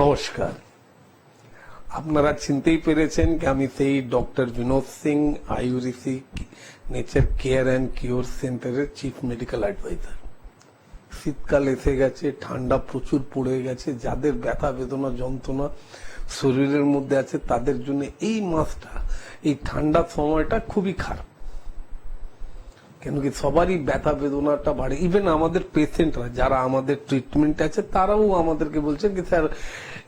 নমস্কার। আপনারা চিনতেই পেরেছেন কি আমি সেই ডক্টর বিনোদ সিং, আইউরিসি নেচার কেয়ার অ্যান্ড কিওর সেন্টারের চিফ মেডিকেল অ্যাডভাইজার। শীতকাল এসে গেছে, ঠান্ডা প্রচুর পড়ে গেছে, যাদের ব্যথা বেদনা যন্ত্রণা শরীরের মধ্যে আছে তাদের জন্য এই মাসটা, এই ঠান্ডার সময়টা খুবই খারাপ। কেন কি সবারই ব্যথা বেদনাটা বাড়ে। ইভেন আমাদের পেশেন্টরা যারা আমাদের ট্রিটমেন্ট আছে তারাও আমাদেরকে বলছেন কি স্যার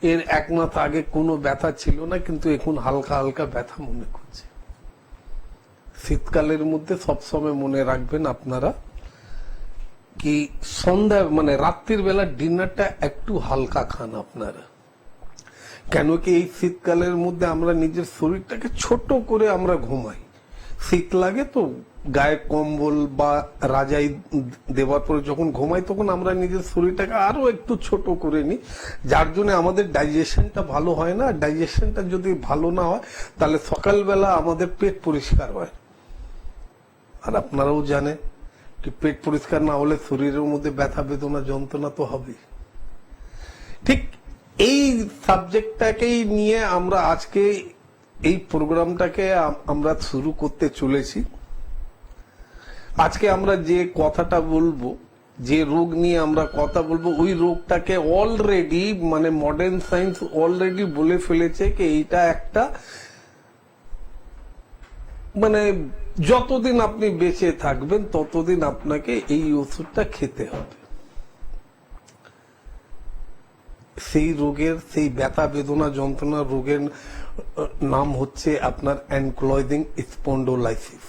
এর এক মাস আগে কোনো ব্যথা ছিল না, কিন্তু এখন হালকা হালকা ব্যথা মনে করছে। শীতকালের মধ্যে সবসময় মনে রাখবেন আপনারা কি সন্ধ্যা মানে রাত্রির বেলা ডিনারটা একটু হালকা খান আপনারা। কেন কি এই শীতকালের মধ্যে আমরা নিজের শরীরটাকে ছোট করে আমরা ঘুমাই। শীত লাগে তো গায়ে কম্বল বা রাজাই দেওয়ার পরে যখন ঘুমাই তখন আমরা নিজের শরীরটাকে আরো একটু ছোট করে নিই, যার জন্য আমাদের ডাইজেশনটা ভালো হয় না। ডাইজেশনটা যদি ভালো না হয় তাহলে সকালবেলা আমাদের পেট পরিষ্কার হয়। আর আপনারাও জানেন কি পেট পরিষ্কার না হলে শরীরের মধ্যে ব্যথা বেদনা যন্ত্রণা তো হবেই। ঠিক এই সাবজেক্টটাকেই নিয়ে আমরা আজকে এই প্রোগ্রামটাকে আমরা শুরু করতে চলেছি। আজকে আমরা যে কথাটা বলবো, যে রোগ নিয়ে আমরা কথা বলবো, ওই রোগটাকে অলরেডি মানে মডার্ন সায়েন্স অলরেডি বলে ফেলেছে কি এইটা একটা মানে যতদিন আপনি বেঁচে থাকবেন ততদিন আপনাকে এই ওষুধটা খেতে হবে। সেই রোগের, সেই ব্যথা বেদনা যন্ত্রণা রোগের নাম হচ্ছে আপনার অ্যানক্লয়েডিং স্পন্ডোলাইসিস।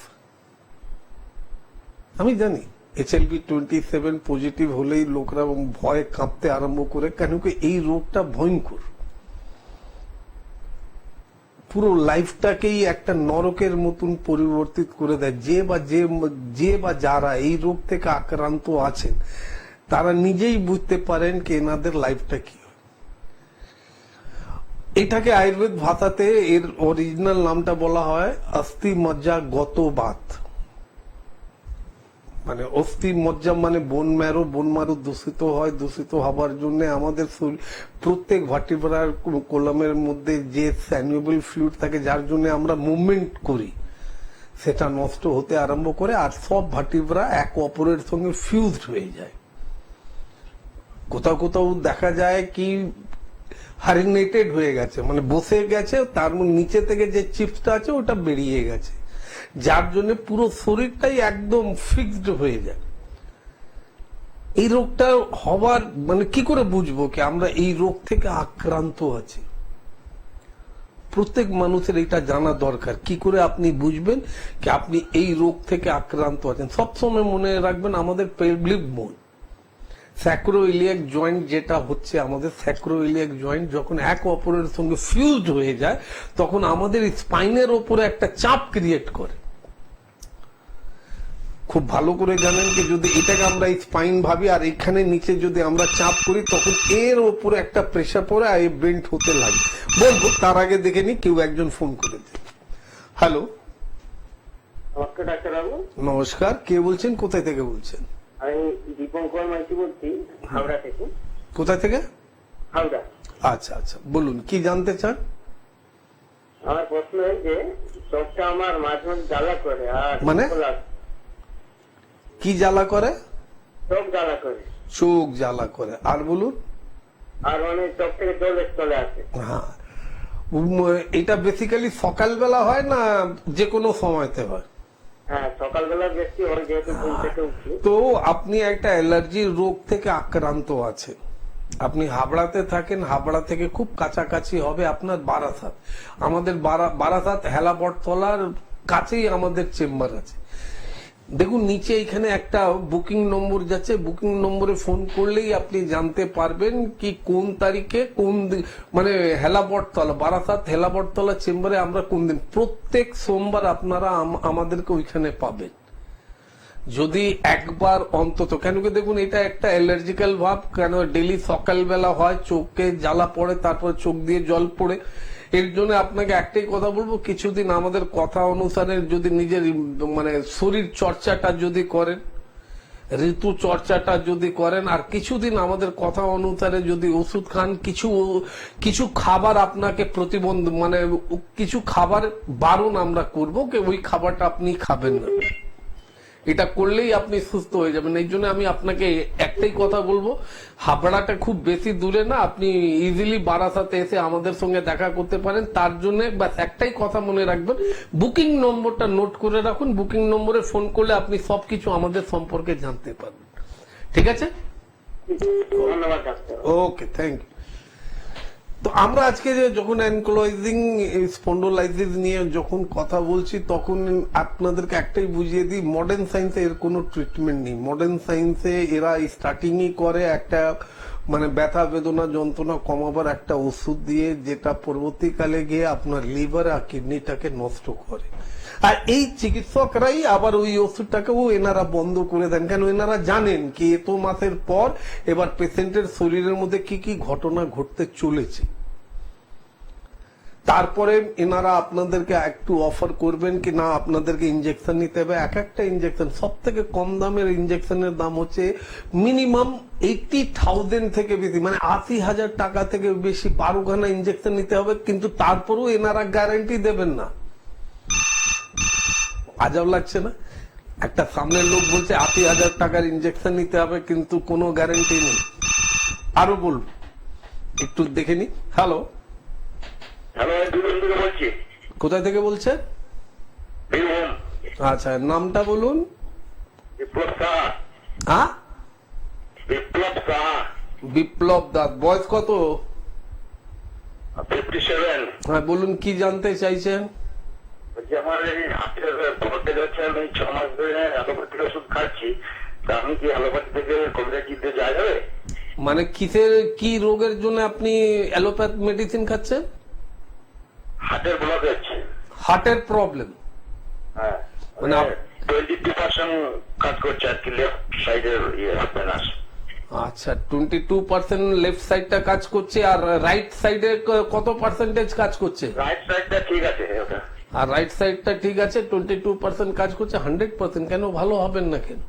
আমি জানি HLB27 পজিটিভ হলেই লোকরা ভয়ে কাঁপতে আরম্ভ করে, কেন কি এই রোগটা ভয়ঙ্কর। পুরো লাইফটাকেই একটা নরকের মতন পরিবর্তিত করে দেয়। যে বা যারা এই রোগ থেকে আক্রান্ত আছেন তারা নিজেই বুঝতে পারেন কি এনাদের লাইফটা কি। এটাকে আয়ুর্বেদ ভাষাতে এর অরিজিনাল নামটা বলা হয় অস্থি মজ্জা গত বাত। মানে অস্থি মজ্জা মানে বোন ম্যারো দূষিত হয়। দূষিত হবার জন্য আমাদের প্রত্যেক ভার্টিব্রার কলামের মধ্যে যে স্যানুয়েবল ফ্লুইড থাকে যার জন্য আমরা মুভমেন্ট করি সেটা নষ্ট হতে আরম্ভ করে, আর সব ভার্টিব্রা এক অপরের সঙ্গে ফিউজড হয়ে যায়। কোথাও কোথাও দেখা যায় কি হারিনেটেড হয়ে গেছে, মানে বসে গেছে, তার নিচে থেকে যে চিপসটা আছে ওটা বেরিয়ে গেছে, যার জন্য পুরো শরীরটাই একদম ফিক্সড হয়ে যায়। এই রোগটা হবার মানে কি করে বুঝবো কি আমরা এই রোগ থেকে আক্রান্ত আছি? প্রত্যেক মানুষের এটা জানা দরকার। কি করে আপনি বুঝবেন কি আপনি এই রোগ থেকে আক্রান্ত আছেন? সবসময় মনে রাখবেন আমাদের পেলভিক বোন, স্যাক্রোইলিয়াক জয়েন্ট যেটা হচ্ছে আমাদের স্যাক্রোইলিয়াক জয়েন্ট যখন এক অপরের সঙ্গে ফিউজড হয়ে যায় তখন আমাদের স্পাইনের ওপরে একটা চাপ ক্রিয়েট করে। খুব ভালো করে জানেন কি যদি এটাকে আমরা স্পাইন ভাবি আর এখানে নিচে যদি আমরা চাপ করি তখন এর ওপরে একটা প্রেসার পড়ে আর বেন্ট হতে লাগে। বলবো তার আগে দেখে নি কেউ একজন ফোন করেছে। হ্যালো, নমস্কার ডাক্তারবাবু। নমস্কার, কে বলছেন, কোথায় থেকে বলছেন? আমি দীপঙ্কর মাইতি বলছি, হাওড়া থেকে। কোথায় থেকে? হাওড়া। আচ্ছা আচ্ছা, বলুন কি জানতে চান? আমার প্রশ্ন হয়েছে চোখটা আমার মাঝে মাঝে জ্বালা করে আর মানে কি জ্বালা করে? চোখ জ্বালা করে। চোখ জ্বালা করে, আর বলুন। আর মানে চোখ থেকে জল চলে আসে। হ্যাঁ, এটা বেসিক্যালি সকালবেলা হয় না যে কোনো সময়তে হয়? হ্যাঁ, সকালবেলা বেশি হয় যেহেতু ঘুম থেকে উঠি। তো আপনি একটা অ্যালার্জির রোগ থেকে আক্রান্ত আছেন। আপনি হাবড়াতে থাকেন, হাবড়া থেকে খুব কাছাকাছি হবে আপনার বারাসাত। আমাদের বারাসাত হেলাবটতলার কাছেই আমাদের চেম্বার আছে। দেখুন নিচে এখানে একটা বুকিং নম্বর যাচ্ছে, বুকিং নম্বরে ফোন করলেই আপনি জানতে পারবেন কি কোন তারিখে কোন মানে হেলাবটতলা, বারাসাত হেলাবটতলা চেম্বারে আমরা কোন দিন। প্রত্যেক সোমবার আপনারা আমাদেরকে ওইখানে পাবেন যদি একবার অন্তত। কেন কি দেখুন এটা একটা অ্যালার্জিক্যাল ভাব, কেন ডেলি সকালবেলা হয়, চোখে জ্বালা পড়ে, তারপর চোখ দিয়ে জল পড়ে। এর জন্য আপনাকে একটাই কথা বলবো, কিছুদিন আমাদের কথা অনুসারে যদি নিজের মানে শরীর চর্চাটা যদি করেন ঋতু চর্চাটা যদি করেন আর কিছুদিন আমাদের কথা অনুসারে যদি ওষুধ খান, কিছু কিছু খাবার আপনাকে প্রতিবন্ধ মানে কিছু খাবার বারণ আমরা করবো কি ওই খাবারটা আপনি খাবেন না, এটা করলেই আপনি সুস্থ হয়ে যাবেন। এই জন্য আমি আপনাকে একটাই কথা বলবো, হাবড়াটা খুব বেশি দূরে না, আপনি ইজিলি বারাসাতে এসে আমাদের সঙ্গে দেখা করতে পারেন। তার জন্য ব্যাস একটাই কথা মনে রাখবেন, বুকিং নম্বরটা নোট করে রাখুন, বুকিং নম্বরে ফোন করলে আপনি সবকিছু আমাদের সম্পর্কে জানতে পারবেন। ঠিক আছে, ধন্যবাদ ডাক্তার। Okay, thank you. তো আমরা আজকে যে যখন অ্যানকোলজিং স্পন্ডোলাইসিস নিয়ে যখন কথা বলছি তখন আপনাদেরকে একটাই বুঝিয়ে দিই, মডার্ন সায়েন্সে এর কোনো ট্রিটমেন্ট নেই। মডার্ন সায়েন্সে এরা স্টার্টিংই করে একটা মানে ব্যথা বেদনা যন্ত্রণা কমাবার একটা ওষুধ দিয়ে, যেটা পরবর্তীকালে গিয়ে আপনার লিভার আর কিডনিটাকে নষ্ট করে। আর এই চিকিৎসকরাই আবার ওই ওষুধটাকেও এনারা বন্ধ করে দেন। কেন? এনারা জানেন কি এত মাসের পর এবার পেশেন্টের শরীরের মধ্যে কি কি ঘটনা ঘটতে চলেছে। তারপরে এনারা আপনাদেরকে একটু অফার করবেন কি না আপনাদেরকে ইনজেকশন নিতে হবে। এক একটা ইনজেকশন, সব থেকে কম দামের ইনজেকশনের দাম হচ্ছে মিনিমাম 80,000 থেকে বেশি, মানে 80,000 টাকা থেকে বেশি 12খানা ইনজেকশন নিতে হবে। কিন্তু তারপরেও এনারা গ্যারান্টি দেবেন না। আজব লাগছে না? একটা সামনের লোক বলছে 80,000 টাকার ইনজেকশন নিতে হবে কিন্তু কোনো গ্যারান্টি নেই। আরো বলুন, একটু দেখে নি। হ্যালো, হ্যালো, বীরভূম থেকে বলছি। কোথায় থেকে বলছেন? বীরভূম। আচ্ছা, নামটা বলুন। বিপ্লব সাহা। হ্যাঁ, বিপ্লব সাহা। বিপ্লব দাস। বয়স কত? 57। হ্যাঁ বলুন, কি জানতে চাইছেন? বলছি আমার এই হাতের ভোল্টেজ হচ্ছে, আমি 6 মাস ধরে অ্যালোপ্যাথির ওষুধ খাচ্ছি, তা আমি কি অ্যালোপ্যাথি থেকে কবিরাজ দিতে যাওয়া যাবে? মানে কিসের কি রোগের জন্য আপনি অ্যালোপ্যাথ মেডিসিন খাচ্ছেন? হাতের ব্লকেজ। হার্টের প্রবলেম? হ্যাঁ, মানে মানে 22% কাজ করছে আর কি, লেফট সাইডের আপনার। আচ্ছা, 22% লেফট সাইডটা কাজ করছে, আর রাইট সাইডে কত পার্সেন্টেজ কাজ করছে? রাইট সাইডটা ঠিক আছে ওটা। আর রাইট সাইডটা ঠিক আছে, 22% কাজ করছে। 100% কেন ভালো হবেন না কেন?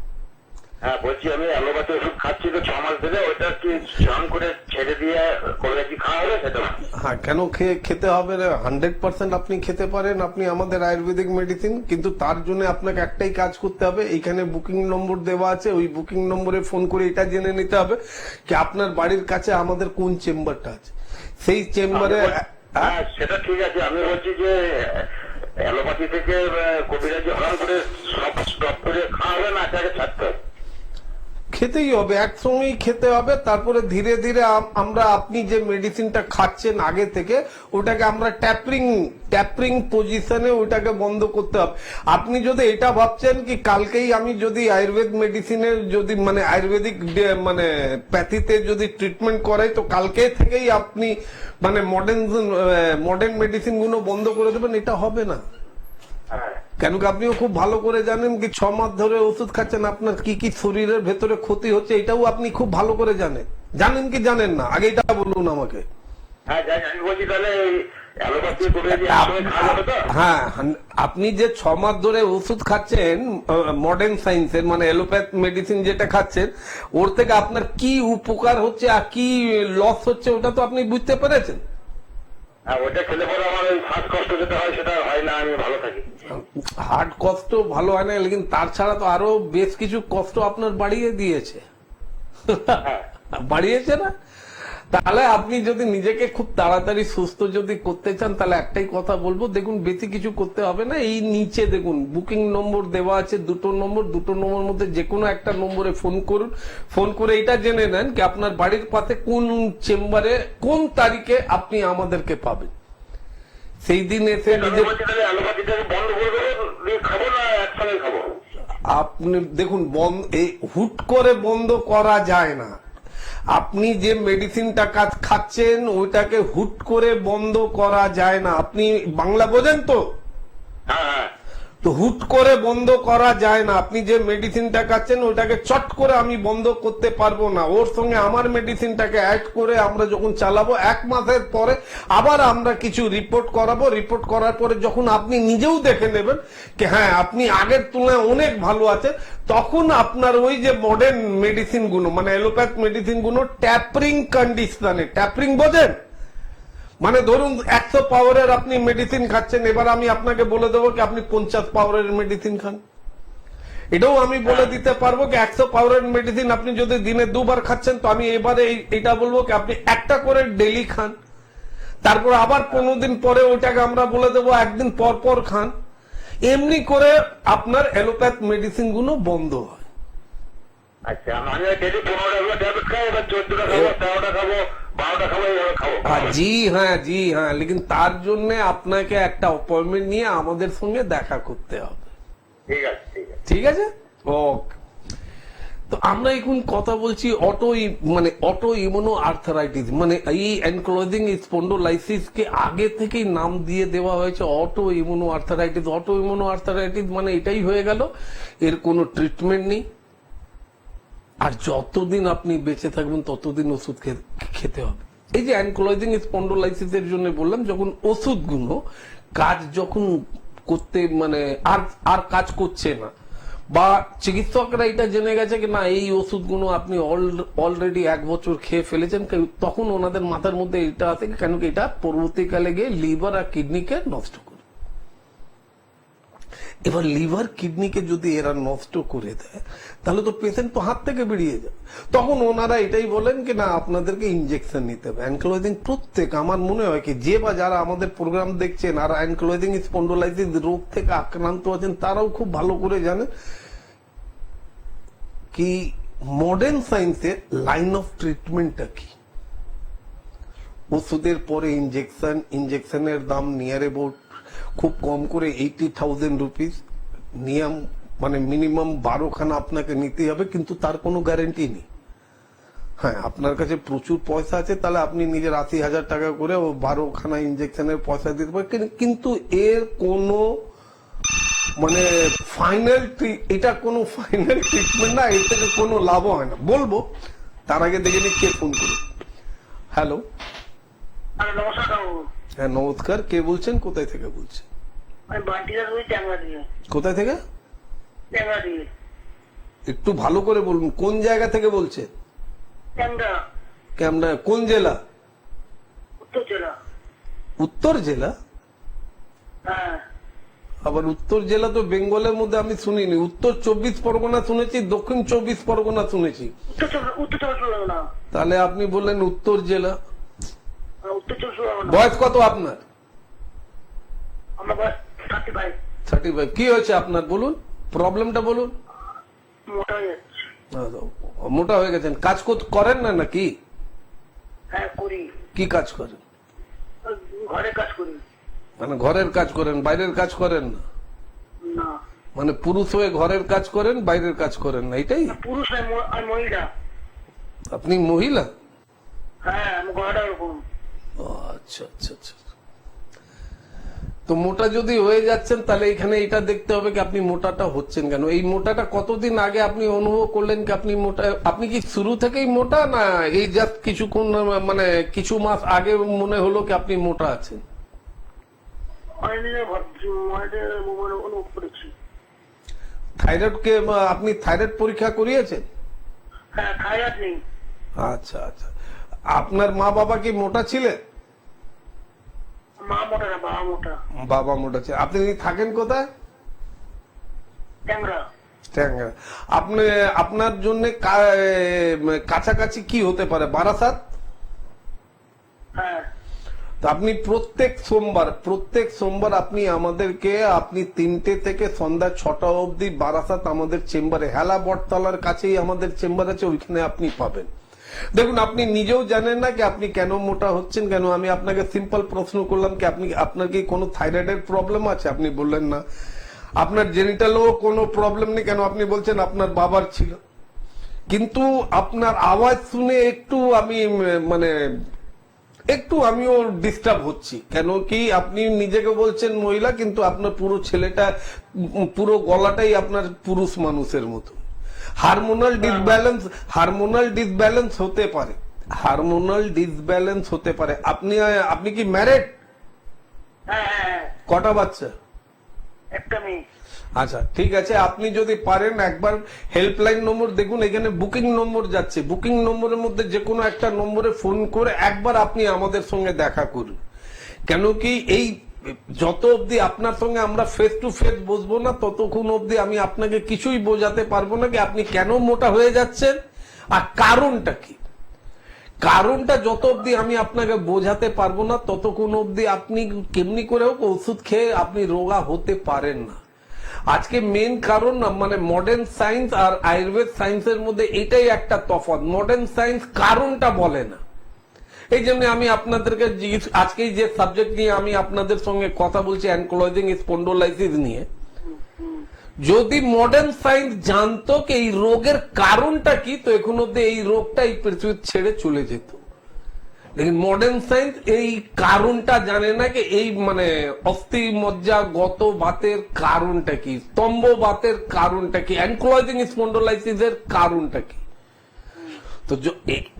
হ্যাঁ, বলছি আমি অ্যালোপ্যাথি ওষুধ খাচ্ছি তো 6 মাস ধরে, ওটা কি স্নান করে ছেড়ে দিয়ে কবিরাজি খাওয়া হবে সেটা? হ্যাঁ, কেন খেতে হবে? 100% আপনি খেতে পারেন, আপনি আমাদের আয়ুর্বেদিক মেডিসিন। কিন্তু তার জন্য আপনাকে একটাই কাজ করতে হবে, এইখানে বুকিং নম্বর দেওয়া আছে, ওই বুকিং নম্বরে ফোন করে এটা জেনে নিতে হবে কি আপনার বাড়ির কাছে আমাদের কোন চেম্বারটা আছে, সেই চেম্বারে। হ্যাঁ, সেটা ঠিক আছে। আমি বলছি যে অ্যালোপ্যাথি থেকে কবিরাজি হঠাৎ করে সব স্টপ করে খাওয়া হবে না, তাকে ছাড়তে হবে? খেতেই হবে, একসঙ্গেই খেতে হবে। তারপরে ধীরে ধীরে আমরা আপনি যে মেডিসিনটা খাচ্ছেন আগে থেকে ওটাকে আমরা ট্যাপরিং পজিশনে ওটাকে বন্ধ করতে হবে। আপনি যদি এটা ভাবছেন কি কালকেই আমি যদি আয়ুর্বেদ মেডিসিনের যদি মানে আয়ুর্বেদিক মানে প্যাথিতে যদি ট্রিটমেন্ট করাই তো কালকে থেকেই আপনি মানে মডার্ন মেডিসিন গুলো বন্ধ করে দেবেন, এটা হবে না। হ্যাঁ, কেন কি আপনিও খুব ভালো করে জানেন কি 6 মাস ধরে ওষুধ খাচ্ছেন, আপনার কি কি শরীরের ভেতরে ক্ষতি হচ্ছে এটাও আপনি খুব ভালো করে জানেন কি জানেন না? আগে এটা বলুন আমাকে। হ্যাঁ, আমি বলছি তাহলে অ্যালোপ্যাথি কবিরাজি একসঙ্গে খাওয়া যাবে তো? হ্যাঁ, আপনি যে 6 মাস ধরে ওষুধ খাচ্ছেন মডার্ন সায়েন্সের মানে এলোপ্যাথ মেডিসিন যেটা খাচ্ছেন, ওর থেকে আপনার কি উপকার হচ্ছে আর কি লস হচ্ছে ওটা তো আপনি বুঝতে পেরেছেন? হ্যাঁ, ওটা খেলে পরে আমার ওই শ্বাসকষ্ট যেটা হয় সেটা হয় না, আমি ভালো থাকি। হার্ট কষ্ট ভালো হয় না, লেকিন তার ছাড়া তো আরো বেশ কিছু কষ্ট আপনার বাড়িয়ে দিয়েছে। বাড়িয়েছে না? তাহলে আপনি যদি নিজেকে খুব তাড়াতাড়ি সুস্থ যদি করতে চান তাহলে একটাই কথা বলবো, দেখুন বেশি কিছু করতে হবে না। এই নিচে দেখুন বুকিং নম্বর দেওয়া আছে, দুটো নম্বর মধ্যে যে কোনো একটা নম্বরে ফোন করুন। ফোন করে এটা জেনে নেন কি আপনার বাড়ির পাশে কোন চেম্বারে কোন তারিখে আপনি আমাদেরকে পাবেন। সেই দিন এসে নিজে আপনি দেখুন, এই হুট করে বন্ধ করা যায় না। আপনি যে মেডিসিনটা খাচ্ছেন ওইটাকে হুট করে বন্ধ করা যায় না। আপনি বাংলা বোঝেন তো? তো হুট করে বন্ধ করা যায় না। আপনি যে মেডিসিনটা খাচ্ছেন ওটাকে চট করে আমি বন্ধ করতে পারবো না। ওর সঙ্গে আমার মেডিসিনটাকে অ্যাড করে আমরা যখন চালাবো 1 মাসের পরে আবার আমরা কিছু রিপোর্ট করাবো। রিপোর্ট করার পরে যখন আপনি নিজেও দেখে নেবেন যে হ্যাঁ আপনি আগের তুলনায় অনেক ভালো আছে, তখন আপনার ওই যে মডার্ন মেডিসিন গুলো মানে অ্যালোপ্যাথ মেডিসিন গুলো ট্যাপারিং কন্ডিশনে, ট্যাপারিং বোঝেন মানে ধরুন 100 পাওয়ারের আপনি মেডিসিন খাচ্ছেন, এবার আমি আপনাকে বলে দেবো কি আপনি 50 পাওয়ারের মেডিসিন খান। এটাও আমি বলে দিতে পারবো কি 100 পাওয়ারের মেডিসিন আপনি যদি দিনে 2 বার খাচ্ছেন, তো আমি এবারে এটা বলবো কি আপনি একটা করে ডেলি খান। তারপর আবার 15 দিন পরে ওইটাকে আমরা বলে দেবো একদিন পর পর খান। এমনি করে আপনার অ্যালোপ্যাথ মেডিসিন গুলো বন্ধ হয়। আচ্ছা, আমি ডেলি 15টা ট্যাবলেট খাই, এবার 14টা খাবো, 13টা খাবো, 12টা খাবো, এইভাবে খাবো। জি হ্যাঁ, লেকিন তার জন্য আপনাকে একটা অ্যাপয়েন্টমেন্ট নিয়ে আমাদের সঙ্গে দেখা করতে হবে। ঠিক আছে, ঠিক আছে। ঠিক আছে, ওকে। তো আমরা এখন কথা বলছি অটো ইমিউনো আর্থারাইটিস, মানে এই অ্যানক্লোজিং স্পন্ডোলাইসিস কে আগে থেকেই নাম দিয়ে দেওয়া হয়েছে auto immuno arthritis. Auto immuno arthritis মানে এটাই হয়ে গেল, এর কোনো ট্রিটমেন্ট নেই, আর যতদিন আপনি বেঁচে থাকবেন ততদিন ওষুধ খেতে হবে। এই যে অ্যানক্লোজিং স্পন্ডোলাইসিস এর জন্য বললাম, যখন ওষুধগুলো কাজ যখন করতে মানে আর কাজ করছে না, বা চিকিৎসকরা এটা জেনে গেছে কি না এই ওষুধগুলো আপনি অলরেডি 1 বছর খেয়ে ফেলেছেন, তখন ওনাদের মাথার মধ্যে এটা আছে কেন কি এটা পরবর্তীকালে গিয়ে লিভার আর কিডনিকে নষ্ট করে। এবার লিভার কিডনিকে যদি এরা নষ্ট করে দেয় তাহলে তো পেশেন্ট তো হাত থেকে বেরিয়ে যায়। তখন ওনারা এটাই বলেন কি না আপনাদেরকে ইনজেকশন নিতে হবে। অ্যানক্লোজিং প্রত্যেক আমার মনে হয় কি যে বা যারা আমাদের প্রোগ্রাম দেখছেন আর অ্যানক্লোজিং স্পন্ডোলাইসিস রোগ থেকে আক্রান্ত আছেন তারাও খুব ভালো করে জানেন কি মডার্ন সায়েন্সের লাইন অফ ট্রিটমেন্টটা কি। ওষুধের পরে ইনজেকশনের দাম নিয়ার অ্যাবাউট খুব কম করে 80,000 রুপিস, নিয়ম মানে মিনিমাম 12খানা আপনাকে নিতে হবে, কিন্তু তার কোনো গ্যারেন্টি নেই। হ্যাঁ, আপনার কাছে প্রচুর পয়সা আছে তাহলে আপনি নিজের 80,000 টাকা করে 12খানা ইনজেকশনের পয়সা দিতে পারেন, কিন্তু এর কোনো মানে এটা কোনো ফাইনাল ট্রিটমেন্ট না, এর থেকে কোনো লাভ হয় না। বলবো তার আগে দেখে নি কে ফোন করে। হ্যালো, নমস্কার। হ্যাঁ নমস্কার, কে বলছেন, কোথায় থেকে বলছেন? কোথায় থেকে? একটু ভালো করে বলুন, কোন জায়গা থেকে বলছেন? ক্যামরা। কোন জেলা? উত্তর জেলা? আবার উত্তর জেলা তো বেঙ্গলের মধ্যে আমি শুনিনি। উত্তর 24 পরগনা শুনেছি, দক্ষিণ 24 পরগনা শুনেছি। তাহলে আপনি বললেন উত্তর জেলা। বয়স কত আপনার? 35। কি হয়েছে আপনার বলুন, প্রবলেমটা বলুন। মোটা হয়ে গেছেন, কাজ করেন না নাকি? কি কাজ করেন? মানে ঘরের কাজ করেন, বাইরের কাজ করেন না? মানে পুরুষ হয়ে ঘরের কাজ করেন, বাইরের কাজ করেন না, এটাই? আপনি মহিলা? আচ্ছা। তো মোটা যদি হয়ে যাচ্ছেন তাহলে এখানে এটা দেখতে হবে কি আপনি মোটাটা হচ্ছেন কেন। এই মোটাটা কতদিন আগে আপনি অনুভব করলেন কি আপনি মোটা? আপনি কি শুরু থেকেই মোটা, না এই জাস্ট কিছুক্ষণ মানে কিছু মাস আগে মনে হলো কি আপনি মোটা আছেন? থাইরয়েড কে আপনি থাইরয়েড পরীক্ষা করিয়েছেন? আচ্ছা। আপনার মা বাবা কি মোটা ছিলেন? বাবা মোটা ছিল। আপনি থাকেন কোথায়? ট্যাংরা। আপনি আপনার জন্য কাছাকাছি কি হতে পারে? বারাসাত? তো আপনি প্রত্যেক সোমবার আপনি আমাদেরকে 3টে থেকে সন্ধ্যা 6টা অবধি বারাসাত আমাদের চেম্বারে, হেলা বটতলার কাছেই আমাদের চেম্বার আছে, ওইখানে আপনি পাবেন। দেখুন আপনি নিজেও জানেন না কি আপনি কেন মোটা হচ্ছেন কেন। আমি আপনাকে সিম্পল প্রশ্ন করলাম কি আপনার কি কোনো থাইরয়েডের প্রবলেম আছে? আপনি বললেন না। আপনার জেনিটালও কোনো প্রবলেম নেই কেন? আপনি বলছেন আপনার বাবার ছিল। কিন্তু আপনার আওয়াজ শুনে একটু আমি মানে একটু আমিও ডিস্টার্ব হচ্ছি, কেন কি আপনি নিজেকে বলছেন মহিলা, কিন্তু আপনার পুরো ছেলেটা, পুরো গলাটাই আপনার পুরুষ মানুষের মতো। হারমোনাল ডিসব্যালেন্স হতে পারে, হারমোনাল ডিসব্যালেন্স হতে পারে। আপনি কি ম্যারেড? হ্যাঁ, কটা বাচ্চা? একটা মেয়ে। আচ্ছা ঠিক আছে, আপনি যদি পারেন একবার হেল্পলাইন নম্বর দেখুন, এখানে বুকিং নম্বর যাচ্ছে, বুকিং নম্বরের মধ্যে যে কোনো একটা নম্বরে ফোন করে একবার আপনি আমাদের সঙ্গে দেখা করুন। কেন কি এই যত অবধি আপনার সঙ্গে আমরা ফেস টু ফেস বসবো না, ততক্ষণ অবধি আমি আপনাকে কিছুই বোঝাতে পারবো না কি আপনি কেন মোটা হয়ে যাচ্ছেন আর কারণটা কি। কারণটা যত অবধি আমি আপনাকে বোঝাতে পারবো না, ততক্ষণ অবধি আপনি কেমনি করে হোক ওষুধ খেয়ে আপনি রোগা হতে পারেন না। আজকে মেন কারণ মানে মডার্ন সায়েন্স আর আয়ুর্বেদ সায়েন্সের মধ্যে এটাই একটা তফাৎ। মডার্ন সায়েন্স কারণটা বলে না। এই জন্য আমি আপনাদেরকে আজকে যে সাবজেক্ট নিয়ে আমি আপনাদের সঙ্গে কথা বলছি, অ্যানকোলজিং স্পন্ডোলাইসিস নিয়ে, যদি মডার্ন সায়েন্স জানতো কি এই রোগের কারণটা কি, তো এখন অব্দি এই রোগটা এই পৃথিবী ছেড়ে চলে যেত। লেকিন মডার্ন সায়েন্স এই কারণটা জানে না কি এই মানে অস্থি মজ্জা গত বাতের কারণটা কি, স্তম্ভ বাতের কারণটা কি, অ্যানকোলজিং স্পন্ডোলাইসিসের কারণটা কি। তো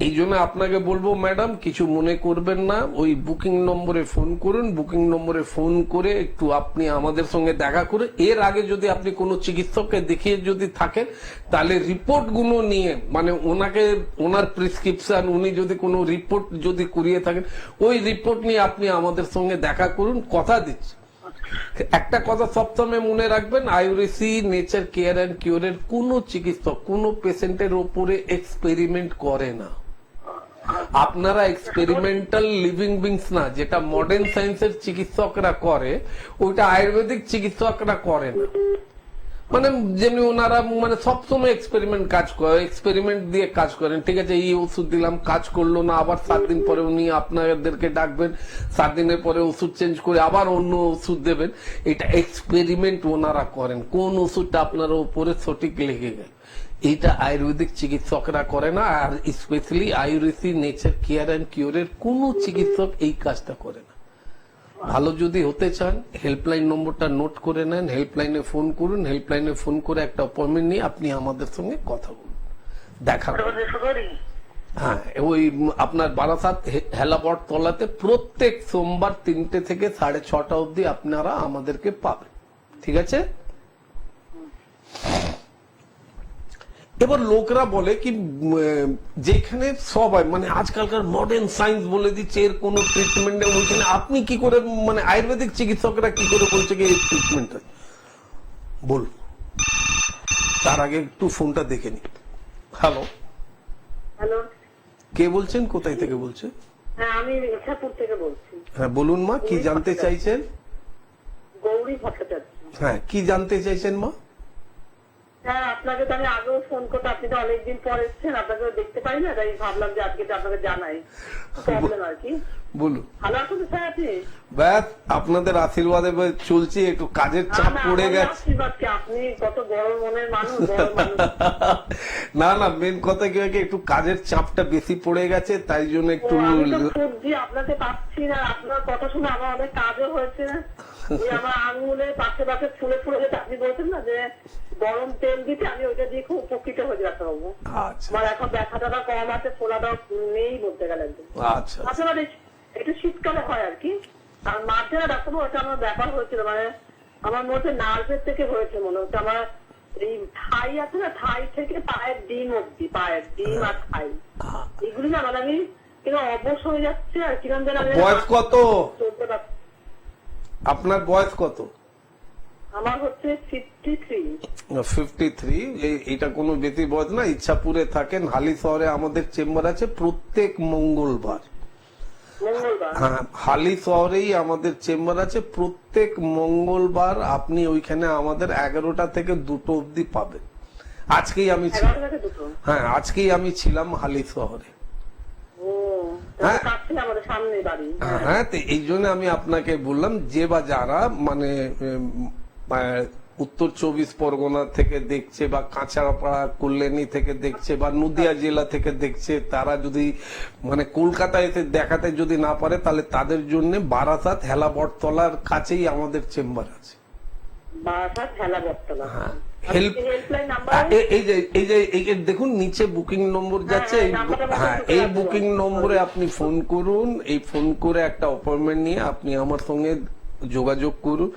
এই জন্য আপনাকে বলবো ম্যাডাম, কিছু মনে করবেন না, ওই বুকিং নম্বরে ফোন করুন, বুকিং নম্বরে ফোন করে একটু আপনি আমাদের সঙ্গে দেখা করে, এর আগে যদি আপনি কোনো চিকিৎসককে দেখিয়ে যদি থাকেন, তাহলে রিপোর্ট গুলো নিয়ে মানে ওনার প্রেসক্রিপশন, উনি যদি কোনো রিপোর্ট যদি করিয়ে থাকেন, ওই রিপোর্ট নিয়ে আপনি আমাদের সঙ্গে দেখা করুন। কথা দিচ্ছি, একটা কথা সবসময় মনে রাখবেন, আয়ুরেসি নেচার কেয়ার অ্যান্ড কিওরের কোন চিকিৎসক কোন পেশেন্টের উপরে এক্সপেরিমেন্ট করে না। আপনারা এক্সপেরিমেন্টাল লিভিং বিংস না, যেটা মডার্ন সায়েন্সের চিকিৎসকরা করে ওইটা আয়ুর্বেদিক চিকিৎসকরা করে না। মানে যেমনি ওনারা মানে সবসময় এক্সপেরিমেন্ট দিয়ে কাজ করেন। ঠিক আছে, এই ওষুধ দিলাম, কাজ করলো না, আবার 7 দিন পরে উনি আপনাদেরকে ডাকবেন, 7 দিনের পরে ওষুধ চেঞ্জ করে আবার অন্য ওষুধ দেবেন। এটা এক্সপেরিমেন্ট ওনারা করেন, কোন ওষুধটা আপনার উপরে সঠিক লেগে গেল। এটা আয়ুর্বেদিক চিকিৎসকরা করে না, আর specially Ayurvedic nature care and কিওরের কোন চিকিৎসক এই কাজটা করে না। ভালো যদি হতে চান, হেল্পলাইন নম্বরটা নোট করে নেন, হেল্পলাইনে ফোন করুন, হেল্পলাইনে ফোন করে একটা অ্যাপয়েন্টমেন্ট নিয়ে আপনি আমাদের সঙ্গে কথা বলুন, দেখা করুন। হ্যাঁ, ওই আপনার বারাসাত হেলাবট তলাতে প্রত্যেক সোমবার 3টে থেকে 6:30 অবধি আপনারা আমাদেরকে পাবেন। ঠিক আছে। এবার লোকরা বলে কি যেখানে সবাই মানে আজকালকার মডার্ন সায়েন্স বলে দিচ্ছে এর কোন ট্রিটমেন্ট নেই, ওইখানে আপনি কি করে মানে আয়ুর্বেদিক চিকিৎসকরা কি করে বলছে কি এই ট্রিটমেন্ট বল। তার আগে একটু ফোনটা দেখে নি। হ্যালো, হ্যালো, কে বলছেন, কোথায় থেকে বলছেন? হ্যাঁ আমি ইচ্ছাপুর থেকে বলছি। হ্যাঁ বলুন মা, কি জানতে চাইছেন? গৌরী ভট্টাচার্য। হ্যাঁ, কি জানতে চাইছেন মা? হ্যাঁ, আপনাকে তো আমি আগেও ফোন করতে, আপনি তো অনেকদিন পর এসছেন, আপনাকে দেখতে পাই না, তাই ভাবলাম যে আজকে আপনাকে জানাই প্রবলেম আর কি। বলুন। ভালো আছেন স্যার আপনি? ব্যাস আপনাদের আশীর্বাদে চলছি, একটু কাজের চাপ পড়ে গেছে। আশীর্বাদ কি, আপনি কত বড় মনের মানুষ, বড় মানুষ। না না, মেন কথা কি একটু কাজের চাপটা বেশি পড়ে গেছে, তাই জন্য একটু সবজি আপনাকে পাচ্ছি না, আপনার কথা শুনে আমার অনেক কাজও হয়েছে। আমার আঙুলের পাশে পাশে ফুলে ফুলে যেতে, আপনি বলছেন না যে গরম তেল দিতে, আমি ওইটা দিয়ে খুব উপকৃত হয়ে যাচ্ছি। আমার এখন ব্যথাটা কম আছে, ফোলাটা নেই বলতে গেলে। আচ্ছা, আপনার একটু শীতকালে হয় আর কি। আর মাঝে ডাক্তারবাবু ওটা আমার ব্যাপার হয়েছিল, মানে আমার মধ্যে নার্ভের থেকে হয়েছে মনে হচ্ছে। আমার এই থাই আছে না, থাই থেকে পায়ের ডিম অব্দি, পায়ের ডিম আর থাই এগুলি না মানে আমি কিনা অবশ হয়ে যাচ্ছে আর কিরম যেন। বয়স কত আপনার? বয়স কত? আমার হচ্ছে 53। এইটা কোনো বেশি বয়স না। ইচ্ছাপুরে থাকেন, হালি শহরে আমাদের চেম্বার আছে প্রত্যেক মঙ্গলবার। হ্যাঁ, হালি শহরেই আমাদের চেম্বার আছে প্রত্যেক মঙ্গলবার। আপনি ওইখানে আমাদের 11টা থেকে 2টো অবধি পাবেন। আজকেই আমি ছিলাম। হ্যাঁ, আজকেই আমি ছিলাম হালি শহরে। হ্যাঁ, তো এই জন্য আমি আপনাকে বললাম যে বা যারা মানে উত্তর 24 পরগনা থেকে দেখছে বা কাঁচাপাড়া কল্যাণী থেকে দেখছে বা নদিয়া জেলা থেকে দেখছে, তারা যদি মানে কলকাতায় এসে দেখাতে যদি না পারে, তাহলে তাদের জন্য বারাসাত হেলাবটতলার কাছেই আমাদের চেম্বার আছে। বারাসাত হেলাবটতলা। হ্যাঁ, হেল্পলাইন নাম্বার এই যে দেখুন নিচে বুকিং নম্বর যাচ্ছে, হ্যাঁ এই বুকিং নম্বরে আপনি ফোন করুন। এই ফোন করে একটা অ্যাপয়েন্টমেন্ট নিয়ে আপনি আমার সঙ্গে যোগাযোগ করুন।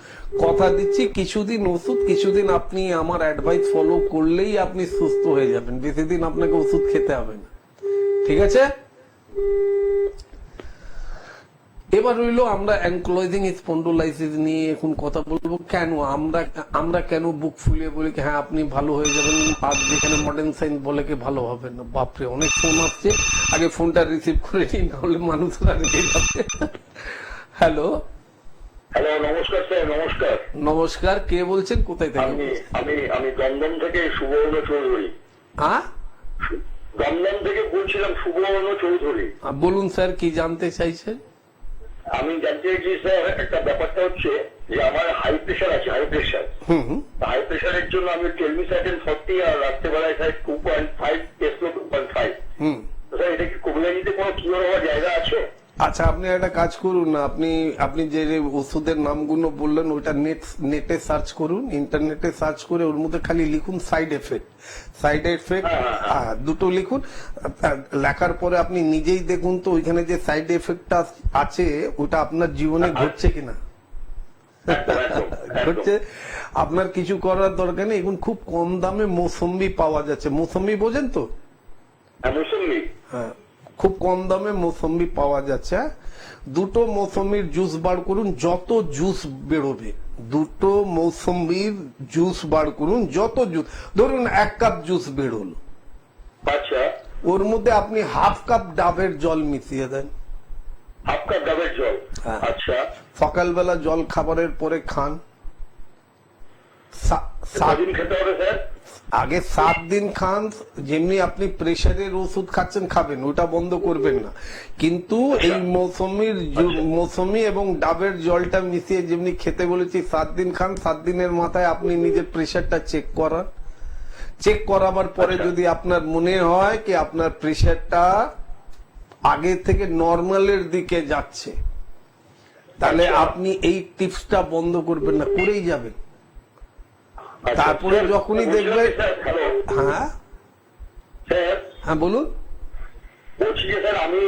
কথা দিচ্ছি কিছুদিন ওষুধ, কিছুদিন আপনি আমার অ্যাডভাইস ফলো করলেই আপনি সুস্থ হয়ে যাবেন, বেশি দিন আপনাকে ওষুধ খেতে হবে না, ঠিক আছে? এবার রইলো আমরা অ্যানক্লোজিং স্পন্ডোলাইসিস নিয়ে এখন কথা বলবো। কেন আমরা কেন বুক ফুলিয়ে বলি হ্যাঁ আপনি ভালো হয়ে যাবেন, আর যেখানে মডার্ন সায়েন্স বলে কি ভালো হবে না। বাপরে, অনেক ফোন আসছে, আগে ফোনটা রিসিভ করে নিই, নাহলে মানুষরা রেখে যাবে। হ্যালো হ্যালো, নমস্কার স্যার। নমস্কার। নমস্কার, কে বলছেন, কোথায় থেকে? আমি দমদম থেকে সুবর্ণ চৌধুরী। হ্যাঁ, দমদম থেকে বলছিলাম, সুবর্ণ চৌধুরী। বলুন স্যার, কি জানতে চাইছেন? আমি জানতে চাইছি স্যার, একটা ব্যাপারটা হচ্ছে যে আমার হাই প্রেশার আছে, হাই প্রেশার। হাই প্রেশারের জন্য আমি টেলমিসাইটেন 40 আর রাত্রেবেলায় স্যার 2.5 টেস্ট 2.5। স্যার এটা কি কবিরাজিতে কোনো কিওর হওয়ার জায়গা আছে? আচ্ছা, আপনি একটা কাজ করুন না, আপনি যে ওষুধের নামগুলো বললেন ওইটা নেটে সার্চ করুন, ইন্টারনেটে সার্চ করে ওর মধ্যে খালি লিখুন সাইড এফেক্ট, দুটো লিখুন। লেখার পরে আপনি নিজেই দেখুন তো ওইখানে যে সাইড এফেক্টটা আছে ওটা আপনার জীবনে ঘটছে কিনা। ঘটছে, আপনার কিছু করার দরকার নেই। এখন খুব কম দামে মৌসম্বি পাওয়া যাচ্ছে। মৌসম্বি বোঝেন তো? হ্যাঁ, খুব কম দামে মৌসম্বি পাওয়া যাচ্ছে। দুটো মৌসম্বির জুস বার করুন, যত জুস বেরোবে দুটো মৌসম্বির জুস বার করুন, যত জুস, ধরুন 1 কাপ জুস বেরোলো, আচ্ছা, ওর মধ্যে আপনি 1/2 কাপ ডাবের জল মিশিয়ে দেন। 1/2 কাপ ডাবের জল, আচ্ছা। সকালবেলা জল খাবারের পরে খান। কদিন খেতে হবে স্যার? আগে 7 দিন খান। যেমনি আপনি প্রেশারের ওষুধ খাচ্ছেন খাবেন, ওটা বন্ধ করবেন না, কিন্তু এই মৌসুমি এবং ডাবের জলটা মিশিয়ে যেমনি খেতে বলেছি 7 দিন খান। 7 দিনের মাথায় আপনি নিজের প্রেশারটা চেক করান। চেক করাবার পরে যদি আপনার মনে হয় কি আপনার প্রেশারটা আগে থেকে নর্মালের দিকে যাচ্ছে, তাহলে আপনি এই টিপসটা বন্ধ করবেন না, করেই যাবেন। তারপরে যখনই দেখবেন, হ্যাঁ হ্যাঁ বলুন। বলছি যে স্যার আমি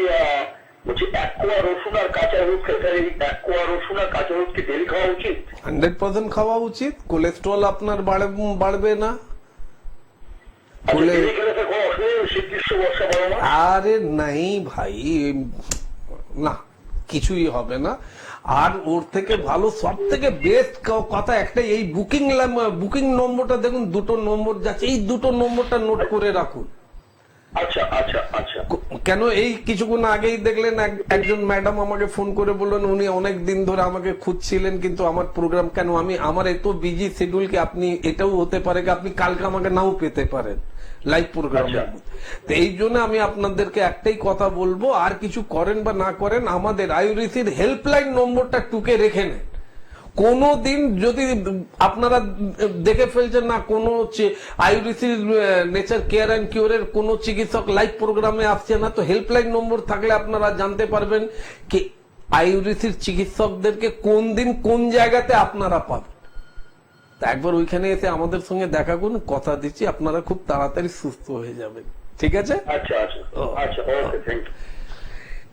বলছি 1 কোয়া রসুন আর কাঁচা হলুদ খেতে, 1 কোয়া রসুন আর কাঁচা হলুদ কি ডেলি খাওয়া উচিত? 100% খাওয়া উচিত। কোলেস্ট্রল আপনার বাড়বে না। আরে নাই ভাই, না কিছুই হবে না। আর ওর থেকে ভালো, সব থেকে বেস্ট কথা একটাই, এই বুকিং নম্বরটা দেখুন, দুটো নম্বর যাচ্ছে, এই দুটো নম্বরটা নোট করে রাখুন। আচ্ছা আচ্ছা আচ্ছা। কেন, এই কিছুক্ষণ আগেই দেখলেন একজন ম্যাডাম আমাকে ফোন করে বললেন উনি অনেক দিন ধরে আমাকে খুঁজছিলেন, কিন্তু আমার প্রোগ্রাম কেন, আমার এত বিজি শিডিউল কি আপনি, এটাও হতে পারে কি আপনি কালকে আমাকে নাও পেতে পারেন লাইভ প্রোগ্রামে। তো এই জন্য আমি আপনাদেরকে একটাই কথা বলবো, আর কিছু করেন বা না করেন, আমাদের আয়ুর্বেদের হেল্পলাইন নম্বরটা টুকে রেখে নেন। কোনদিন যদি আপনারা দেখে ফেলছেন না কোন আয়ুর্বেদিক নেচার কেয়ার অ্যান্ড কিওরের কোন চিকিৎসক লাইভ প্রোগ্রামে আসছে না, তো হেল্পলাইন নম্বর থাকলে আপনারা জানতে পারবেন কি আয়ুর্বেদিক চিকিৎসকদেরকে কোন দিন কোন জায়গাতে আপনারা পাবেন। তা একবার ওইখানে এসে আমাদের সঙ্গে দেখা করুন, কথা দিচ্ছি আপনারা খুব তাড়াতাড়ি সুস্থ হয়ে যাবেন, ঠিক আছে? আচ্ছা আচ্ছা আচ্ছা, ওকে, থ্যাংক ইউ।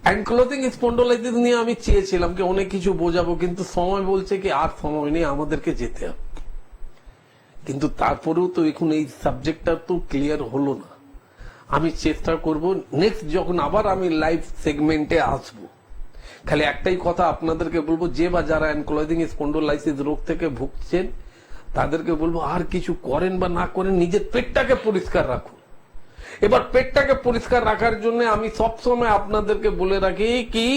অ্যানক্লোজিং স্পন্ডোলাইটিস নিয়ে আমি চেয়েছিলাম কি অনেক কিছু বোঝাবো, কিন্তু সময় বলছে কি আর সময় নেই, আমাদেরকে যেতে হবে। কিন্তু তারপরেও তো এখন এই সাবজেক্টটা তো ক্লিয়ার হলো না। আমি চেষ্টা করব নেক্সট যখন আবার আমি লাইভ সেগমেন্টে আসবো, খালি একটাই কথা আপনাদেরকে বলবো, যে বা যারা অ্যানক্লোজিং স্পন্ডোলাইটিস রোগ থেকে ভুগছেন তাদেরকে বলবো আর কিছু করেন বা না করেন, নিজের পেটটাকে পরিষ্কার রাখুন। এবার পেটটাকে পরিষ্কার রাখার জন্য আমি সবসময় আপনাদেরকে বলে রাখি কি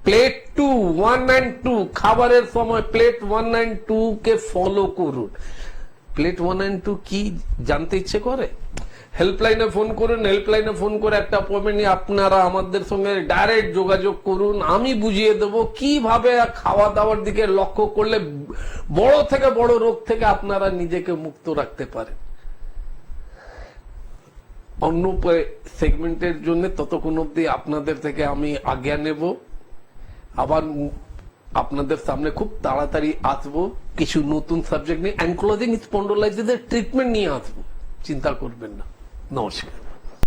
প্লেট 2, 1 and 2 খাবারের সময় প্লেট 1 and 2 কে ফলো করুন। প্লেট 1 and 2 কি জানতে ইচ্ছে করে? হেল্পলাইনে ফোন করুন, হেল্পলাইনে ফোন করে একটা অ্যাপয়েন্টমেন্ট নিয়ে আপনারা আমাদের সঙ্গে ডাইরেক্ট যোগাযোগ করুন। আমি বুঝিয়ে দেবো কিভাবে খাওয়া দাওয়ার দিকে লক্ষ্য করলে বড় থেকে বড় রোগ থেকে আপনারা নিজেকে মুক্ত রাখতে পারেন। অন্য সেগমেন্টের জন্য ততক্ষণ অব্দি আপনাদের থেকে আমি আজ্ঞা নেব। আবার আপনাদের সামনে খুব তাড়াতাড়ি আসবো কিছু নতুন সাবজেক্ট নিয়ে, অ্যানক্লোজিং স্পন্ডোলাইটিসের ট্রিটমেন্ট নিয়ে আসবো, চিন্তা করবেন না। নমস্কার।